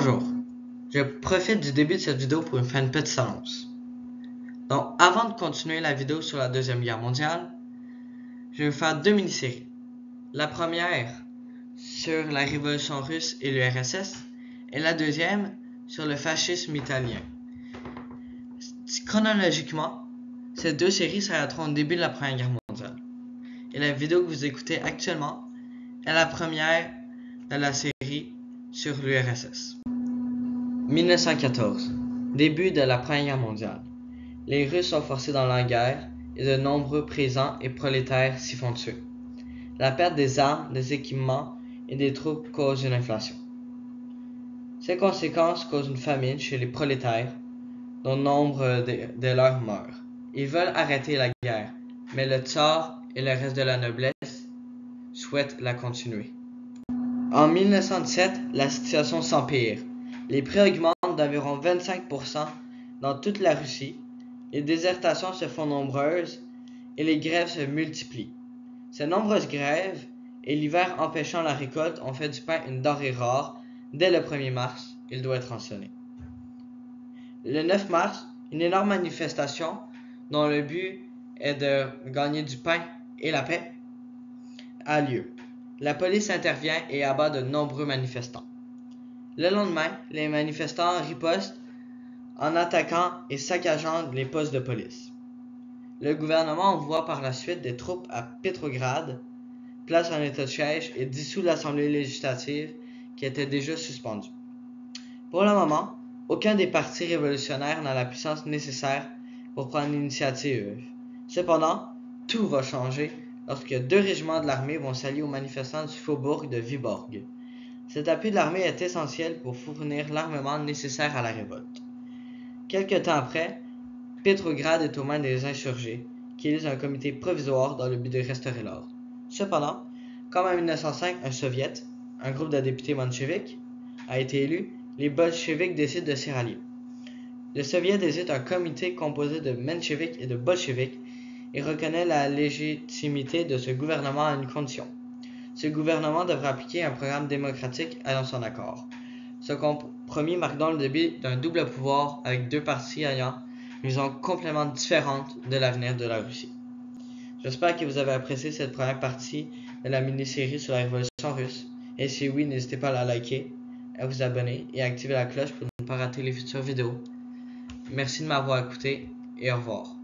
Bonjour, je profite du début de cette vidéo pour faire une petite annonce. Donc, avant de continuer la vidéo sur la Deuxième Guerre mondiale, je vais vous faire deux mini-séries. La première sur la Révolution russe et l'URSS, et la deuxième sur le fascisme italien. Chronologiquement, ces deux séries s'arrêteront au début de la Première Guerre mondiale. Et la vidéo que vous écoutez actuellement est la première de la série sur l'URSS. 1914. Début de la Première Guerre mondiale. Les Russes sont forcés dans la guerre et de nombreux paysans et prolétaires s'y font tuer. La perte des armes, des équipements et des troupes cause une inflation. Ces conséquences causent une famine chez les prolétaires, dont nombre de leurs meurent. Ils veulent arrêter la guerre, mais le tsar et le reste de la noblesse souhaitent la continuer. En 1917, la situation s'empire. Les prix augmentent d'environ 25% dans toute la Russie, les désertations se font nombreuses et les grèves se multiplient. Ces nombreuses grèves et l'hiver empêchant la récolte ont fait du pain une denrée rare. Dès le 1er mars, il doit être mentionné. Le 9 mars, une énorme manifestation dont le but est de gagner du pain et la paix a lieu. La police intervient et abat de nombreux manifestants. Le lendemain, les manifestants ripostent en attaquant et saccageant les postes de police. Le gouvernement envoie par la suite des troupes à Petrograd, place en état de siège et dissout l'Assemblée législative qui était déjà suspendue. Pour le moment, aucun des partis révolutionnaires n'a la puissance nécessaire pour prendre l'initiative. Cependant, tout va changer lorsque deux régiments de l'armée vont s'allier aux manifestants du faubourg de Vyborg. Cet appui de l'armée est essentiel pour fournir l'armement nécessaire à la révolte. Quelque temps après, Petrograd est aux mains des insurgés, qui élisent un comité provisoire dans le but de restaurer l'ordre. Cependant, comme en 1905, un soviet, un groupe de députés mencheviks, a été élu, les bolcheviks décident de s'y rallier. Le soviet désigne un comité composé de mencheviks et de bolcheviks et reconnaît la légitimité de ce gouvernement à une condition. Ce gouvernement devra appliquer un programme démocratique ayant son accord. Ce compromis marque donc le début d'un double pouvoir avec deux partis ayant une vision complètement différente de l'avenir de la Russie. J'espère que vous avez apprécié cette première partie de la mini-série sur la Révolution russe. Et si oui, n'hésitez pas à la liker, à vous abonner et à activer la cloche pour ne pas rater les futures vidéos. Merci de m'avoir écouté et au revoir.